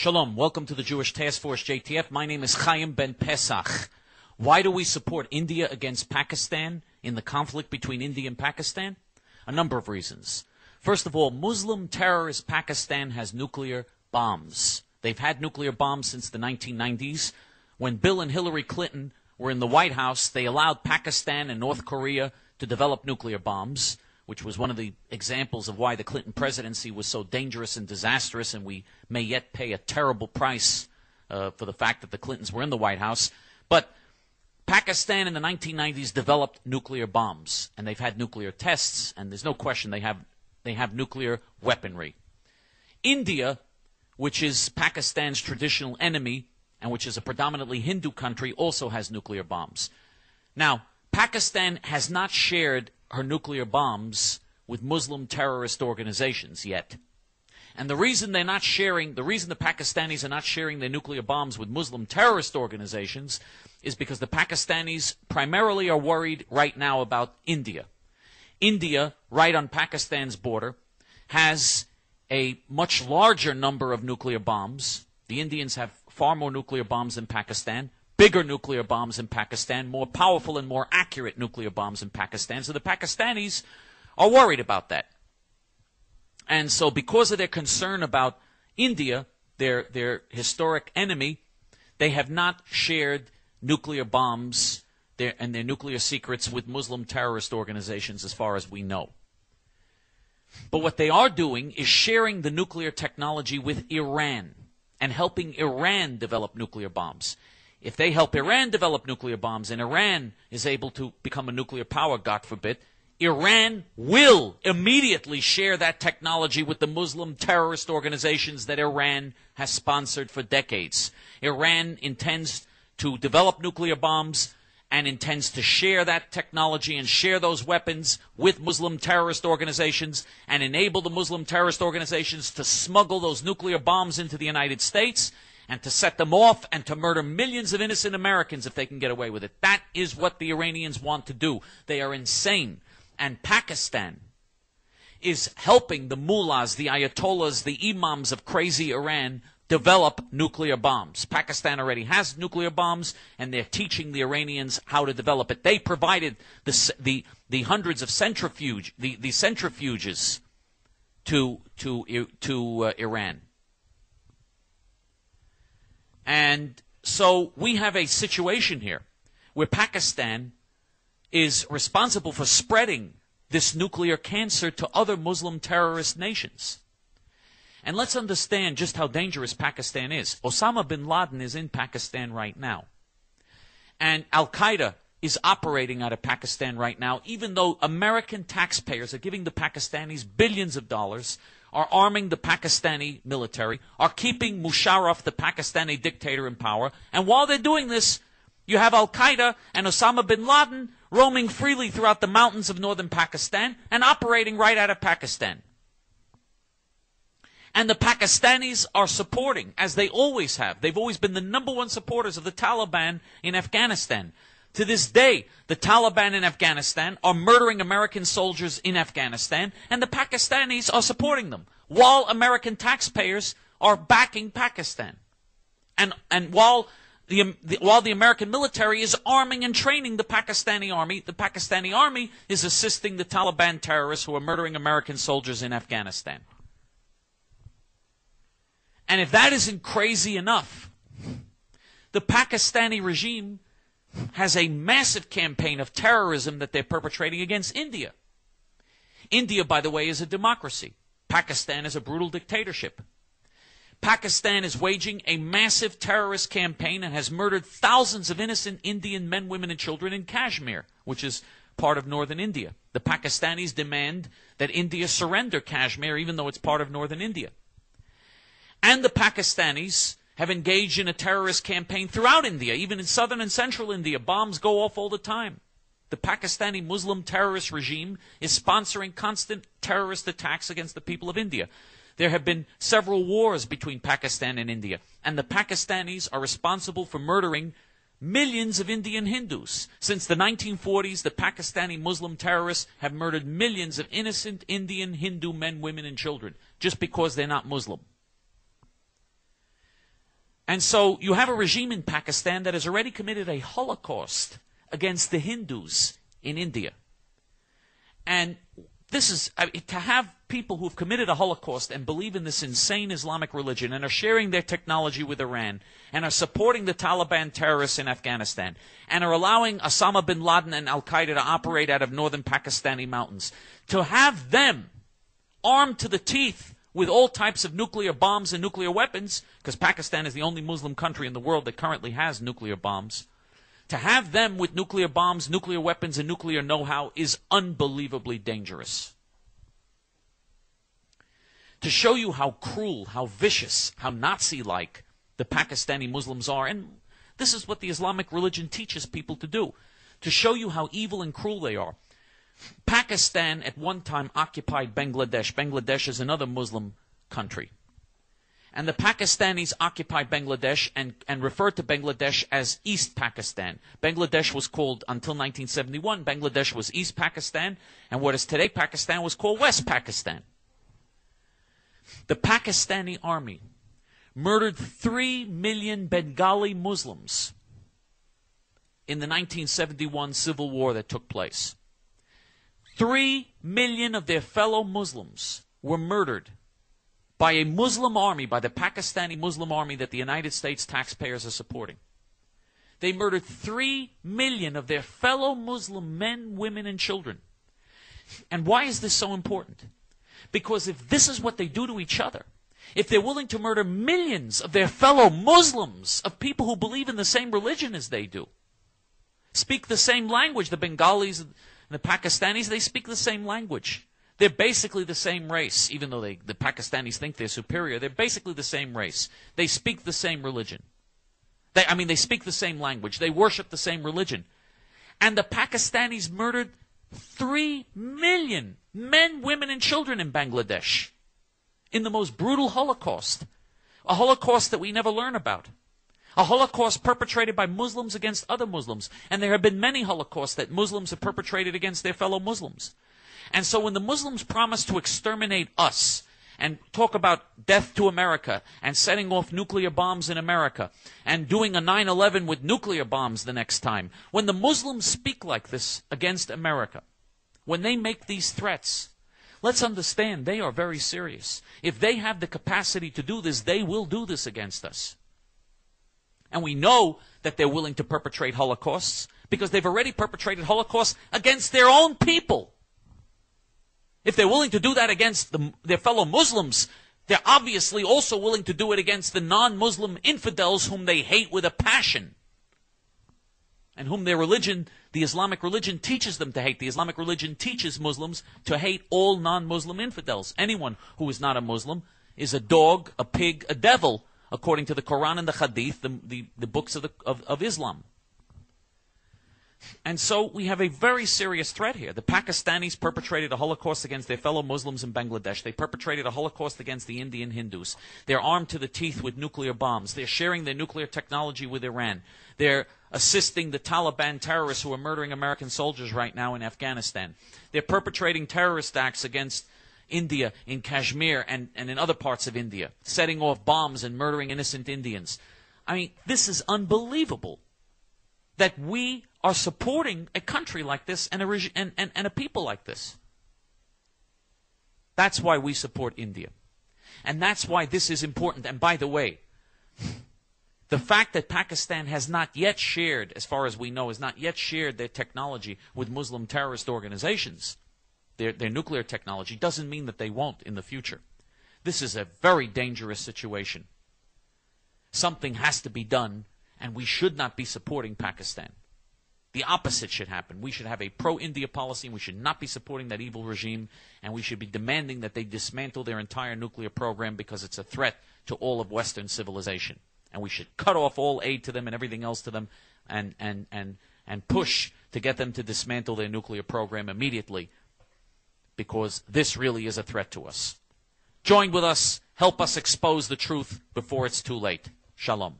Shalom, welcome to the Jewish Task Force JTF. My name is Chaim Ben Pesach. Why do we support India against Pakistan in the conflict between India and Pakistan? A number of reasons. First of all, Muslim terrorist Pakistan has nuclear bombs. They've had nuclear bombs since the 1990s. When Bill and Hillary Clinton were in the White House, they allowed Pakistan and North Korea to develop nuclear bombs, which was one of the examples of why the Clinton presidency was so dangerous and disastrous, and we may yet pay a terrible price for the fact that the Clintons were in the White House. But Pakistan in the 1990s developed nuclear bombs, and they've had nuclear tests, and there's no question they have nuclear weaponry. India, which is Pakistan's traditional enemy, and which is a predominantly Hindu country, also has nuclear bombs. Now, Pakistan has not shared her nuclear bombs with Muslim terrorist organizations yet. And the reason the Pakistanis are not sharing their nuclear bombs with Muslim terrorist organizations is because the Pakistanis primarily are worried right now about India. India, right on Pakistan's border, has a much larger number of nuclear bombs. The Indians have far more nuclear bombs than Pakistan, bigger nuclear bombs in Pakistan, more powerful and more accurate nuclear bombs in Pakistan. So the Pakistanis are worried about that. And so because of their concern about India, their historic enemy, they have not shared nuclear bombs and their nuclear secrets with Muslim terrorist organizations as far as we know. But what they are doing is sharing the nuclear technology with Iran and helping Iran develop nuclear bombs. If they help Iran develop nuclear bombs and Iran is able to become a nuclear power, God forbid, Iran will immediately share that technology with the Muslim terrorist organizations that Iran has sponsored for decades. Iran intends to develop nuclear bombs and intends to share that technology and share those weapons with Muslim terrorist organizations and enable the Muslim terrorist organizations to smuggle those nuclear bombs into the United States and to set them off and to murder millions of innocent Americans if they can get away with it. That is what the Iranians want to do. They are insane. And Pakistan is helping the mullahs, the ayatollahs, the imams of crazy Iran develop nuclear bombs. Pakistan already has nuclear bombs, and they're teaching the Iranians how to develop it. They provided the hundreds of centrifuges to Iran. And so we have a situation here where Pakistan is responsible for spreading this nuclear cancer to other Muslim terrorist nations. And let's understand just how dangerous Pakistan is. Osama bin Laden is in Pakistan right now. And Al-Qaeda is operating out of Pakistan right now, even though American taxpayers are giving the Pakistanis billions of dollars, are arming the Pakistani military, are keeping Musharraf, the Pakistani dictator, in power. And while they're doing this, you have Al-Qaeda and Osama bin Laden roaming freely throughout the mountains of northern Pakistan and operating right out of Pakistan. And the Pakistanis are supporting, as they always have. They've always been the number one supporters of the Taliban in Afghanistan. To this day, the Taliban in Afghanistan are murdering American soldiers in Afghanistan, and the Pakistanis are supporting them, while American taxpayers are backing Pakistan. And while the American military is arming and training the Pakistani army is assisting the Taliban terrorists who are murdering American soldiers in Afghanistan. And if that isn't crazy enough, the Pakistani regime has a massive campaign of terrorism that they're perpetrating against India. India, by the way, is a democracy. Pakistan is a brutal dictatorship. Pakistan is waging a massive terrorist campaign and has murdered thousands of innocent Indian men, women, and children in Kashmir, which is part of northern India. The Pakistanis demand that India surrender Kashmir, even though it's part of northern India. And the Pakistanis have engaged in a terrorist campaign throughout India, even in southern and central India. Bombs go off all the time. The Pakistani Muslim terrorist regime is sponsoring constant terrorist attacks against the people of India. There have been several wars between Pakistan and India, and the Pakistanis are responsible for murdering millions of Indian Hindus. Since the 1940s, the Pakistani Muslim terrorists have murdered millions of innocent Indian Hindu men, women, and children just because they're not Muslim. And so you have a regime in Pakistan that has already committed a Holocaust against the Hindus in India. And this is, to have people who've committed a Holocaust and believe in this insane Islamic religion and are sharing their technology with Iran and are supporting the Taliban terrorists in Afghanistan and are allowing Osama bin Laden and Al-Qaeda to operate out of northern Pakistani mountains, to have them armed to the teeth with all types of nuclear bombs and nuclear weapons, because Pakistan is the only Muslim country in the world that currently has nuclear bombs, to have them with nuclear bombs, nuclear weapons, and nuclear know-how is unbelievably dangerous. To show you how cruel, how vicious, how Nazi-like the Pakistani Muslims are, and this is what the Islamic religion teaches people to do, to show you how evil and cruel they are. Pakistan at one time occupied Bangladesh. Bangladesh is another Muslim country. And the Pakistanis occupied Bangladesh and referred to Bangladesh as East Pakistan. Bangladesh was called, until 1971, Bangladesh was East Pakistan, and what is today Pakistan was called West Pakistan. The Pakistani army murdered 3 million Bengali Muslims in the 1971 civil war that took place. 3 million of their fellow Muslims were murdered by a Muslim army, by the Pakistani Muslim army that the United States taxpayers are supporting. They murdered 3 million of their fellow Muslim men, women, and children. And why is this so important? Because if this is what they do to each other, if they're willing to murder millions of their fellow Muslims, of people who believe in the same religion as they do, speak the same language, the Bengalis and the Pakistanis, they speak the same language. They're basically the same race, even though the Pakistanis think they're superior. They're basically the same race. They speak the same religion. They speak the same language. They worship the same religion. And the Pakistanis murdered 3 million men, women, and children in Bangladesh in the most brutal Holocaust. A Holocaust that we never learn about. A Holocaust perpetrated by Muslims against other Muslims. And there have been many Holocausts that Muslims have perpetrated against their fellow Muslims. And so when the Muslims promise to exterminate us and talk about death to America and setting off nuclear bombs in America and doing a 9/11 with nuclear bombs the next time, when the Muslims speak like this against America, when they make these threats, let's understand they are very serious. If they have the capacity to do this, they will do this against us. And we know that they're willing to perpetrate Holocausts because they've already perpetrated Holocausts against their own people. If they're willing to do that against their fellow Muslims, they're obviously also willing to do it against the non-Muslim infidels whom they hate with a passion and whom their religion, the Islamic religion, teaches them to hate. The Islamic religion teaches Muslims to hate all non-Muslim infidels. Anyone who is not a Muslim is a dog, a pig, a devil, according to the Quran and the Hadith, the books of Islam. And so we have a very serious threat here. The Pakistanis perpetrated a Holocaust against their fellow Muslims in Bangladesh. They perpetrated a Holocaust against the Indian Hindus. They're armed to the teeth with nuclear bombs. They're sharing their nuclear technology with Iran. They're assisting the Taliban terrorists who are murdering American soldiers right now in Afghanistan. They're perpetrating terrorist acts against India, in Kashmir, and in other parts of India, setting off bombs and murdering innocent Indians. I mean, this is unbelievable that we are supporting a country like this and a people like this. That's why we support India. And that's why this is important. And by the way, the fact that Pakistan has not yet shared, as far as we know, has not yet shared their technology with Muslim terrorist organizations, their nuclear technology, doesn't mean that they won't in the future. This is a very dangerous situation. Something has to be done, and we should not be supporting Pakistan. The opposite should happen. We should have a pro-India policy, and we should not be supporting that evil regime, and we should be demanding that they dismantle their entire nuclear program because it's a threat to all of Western civilization. And we should cut off all aid to them and everything else to them and push to get them to dismantle their nuclear program immediately, because this really is a threat to us. Join with us. Help us expose the truth before it's too late. Shalom.